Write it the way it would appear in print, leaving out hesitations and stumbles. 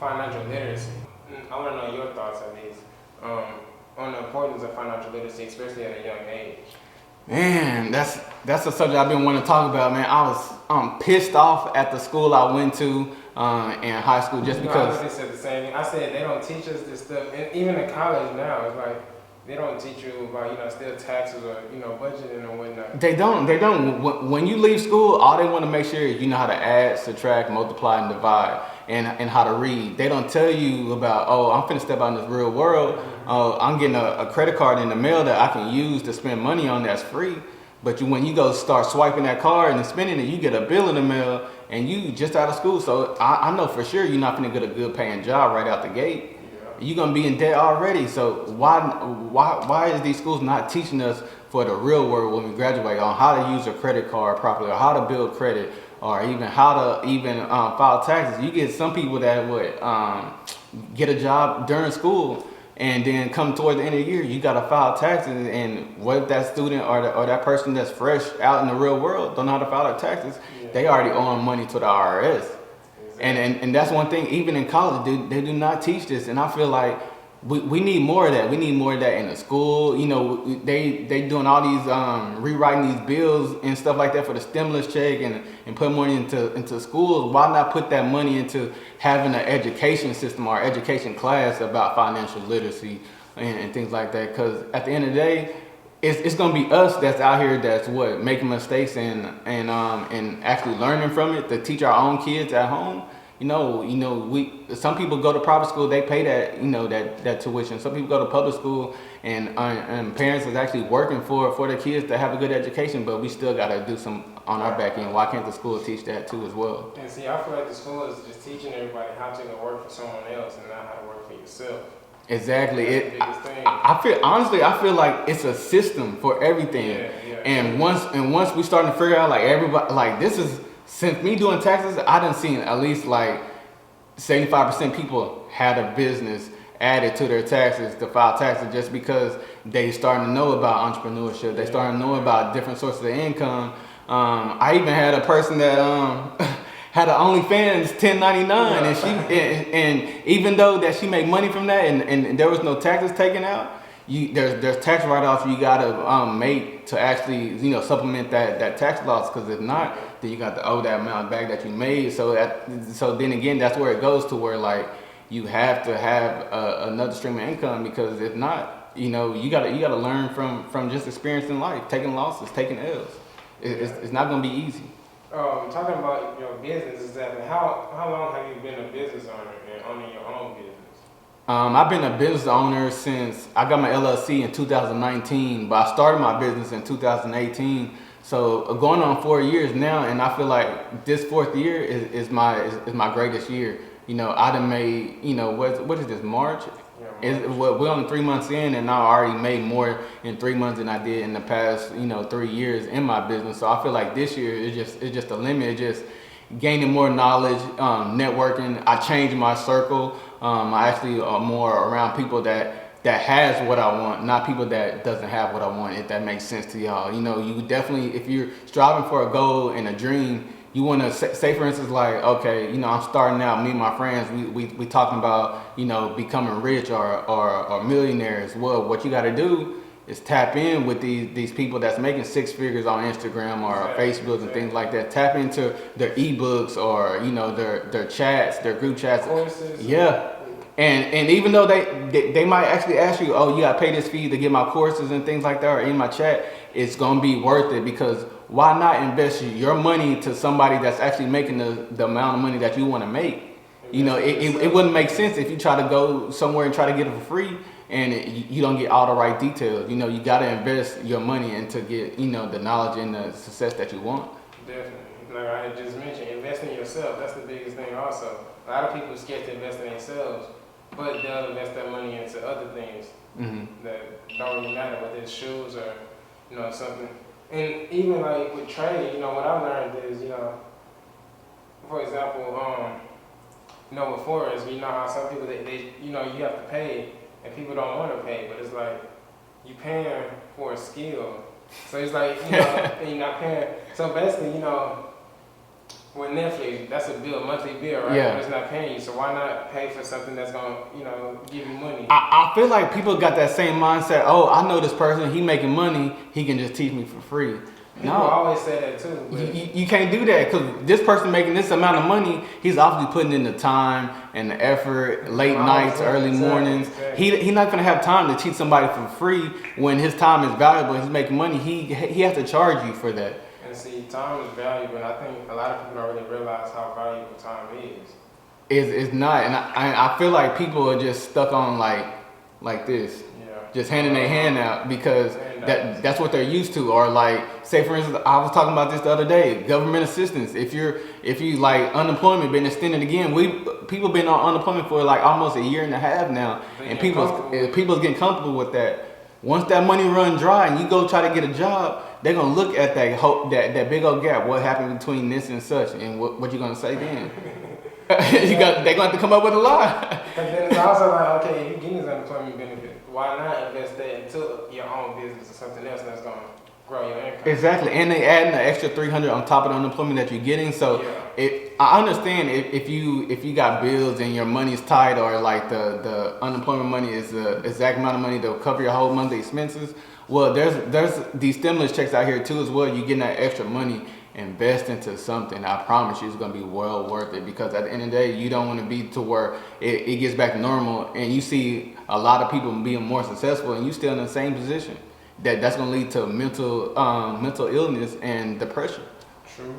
financial literacy. I want to know your thoughts on these, on the importance of financial literacy, especially at a young age. Man, that's a subject I've been wanting to talk about, man. I was pissed off at the school I went to in high school just because. I said the same thing. I said they don't teach us this stuff, and even in college now, it's like they don't teach you about still taxes or budgeting and whatnot. They don't. When you leave school, all they want to make sure is you know how to add, subtract, multiply, and divide, and how to read. They don't tell you about, oh, I'm finna step out in this real world. I'm getting a credit card in the mail that I can use to spend money on that's free. But when you go start swiping that card and spending it, you get a bill in the mail, and you just out of school. So I know for sure you're not gonna get a good paying job right out the gate. You're gonna be in debt already. So why is these schools not teaching us for the real world when we graduate on how to use a credit card properly, or how to build credit, or even how to file taxes? You get some people that would get a job during school, and then come towards the end of the year, you got to file taxes. And what if that student or that person that's fresh out in the real world don't know how to file their taxes? They already owe money to the IRS. And that's one thing, even in college, they do not teach this. And I feel like we need more of that. We need more of that in the school. They doing all these, rewriting these bills and stuff like that for the stimulus check and put money into schools. Why not put that money into having an education system or education class about financial literacy and things like that? Because at the end of the day, it's gonna be us that's out here that's making mistakes and actually learning from it to teach our own kids at home. Some people go to private school, they pay that tuition. Some people go to public school and parents is actually working for their kids to have a good education, but we still gotta do some on our back end. Why can't the school teach that too as well? And see, I feel like the school is just teaching everybody how to work for someone else and not how to work for yourself. Exactly. I feel like it's a system for everything. And once we starting to figure out like everybody, like this is, since me doing taxes, I done seen at least like 75% people had a business added to their taxes to file taxes just because they starting to know about entrepreneurship. They starting to know about different sources of income. I even had a person that had an OnlyFans 1099, and even though that she made money from that, and there was no taxes taken out, there's tax write-offs you gotta make to actually supplement that tax loss. Because if not, then you got to owe that amount back that you made. So then again, that's where it goes to where like you have to have another stream of income, because if not, you gotta learn from just experiencing life, taking losses, taking L's. It's not gonna be easy. Talking about your business, exactly. How long have you been a business owner and owning your own business? I've been a business owner since I got my LLC in 2019, but I started my business in 2018. So going on 4 years now, and I feel like this fourth year is my greatest year. I done made, what is this, March? We're only 3 months in, and I already made more in 3 months than I did in the past, 3 years in my business. So I feel like this year it's just a limit. It's just gaining more knowledge, networking. I changed my circle. I actually are more around people that has what I want, not people that doesn't have what I want, if that makes sense to y'all. You definitely, if you're striving for a goal and a dream, you want to say, for instance, like, okay, I'm starting out, me and my friends, we talking about, becoming rich or millionaires. Well, what you got to do is tap in with these people that's making six figures on Instagram or Facebook and things like that. Tap into their ebooks or, their chats, their group chats. Courses. Yeah. And even though they might actually ask you, oh, you got to pay this fee to get my courses and things like that, or in my chat, it's going to be worth it, because why not invest your money to somebody that's actually making the amount of money that you want to make? It wouldn't make sense if you try to go somewhere and try to get it for free and you don't get all the right details. You got to invest your money into get, the knowledge and the success that you want. Definitely. Like I just mentioned, invest in yourself. That's the biggest thing also. A lot of people are scared to invest in themselves, but they'll invest their money into other things that don't really matter, whether it's shoes or, something. And even like with trading, what I learned is, for example, with forex, how some people, they you have to pay, and people don't want to pay, but it's like, you paying for a skill. So it's like, and you're not paying. So basically, with Netflix, that's a bill, monthly bill, right? Yeah. But it's not paying you, so why not pay for something that's gonna, give you money? I feel like people got that same mindset. Oh, I know this person. He making money. He can just teach me for free. People always say that too. But You can't do that because this person making this amount of money, he's obviously putting in the time and the effort, late nights, early mornings. Exactly. He's not gonna have time to teach somebody for free when his time is valuable. He's making money. He has to charge you for that. And see, time is valuable, and I think a lot of people don't really realize how valuable time is. It's not, and I feel like people are just stuck on like this. Just handing their hand out because that's what they're used to. Or like, say for instance, I was talking about this the other day, government assistance. If you like unemployment been extended again, people been on unemployment for like almost a year and a half now, and people's getting comfortable with that. Once that money run dry and you go try to get a job, they're gonna look at that big old gap. What happened between this and such, and what you gonna say then? They're gonna have to come up with a lie. But then it's also like, okay, if you're getting this unemployment benefit, why not invest that into your own business or something else that's gonna grow your income? Exactly, and they adding an extra $300 on top of the unemployment that you're getting. So I understand if you got bills and your money's tight, or like the unemployment money is the exact amount of money to cover your whole monthly expenses. Well, there's these stimulus checks out here too as well. You getting that extra money. Invest into something. I promise you it's going to be well worth it, because at the end of the day, you don't want to be to where it gets back to normal and you see a lot of people being more successful and you still in the same position. That's going to lead to mental illness and depression. True.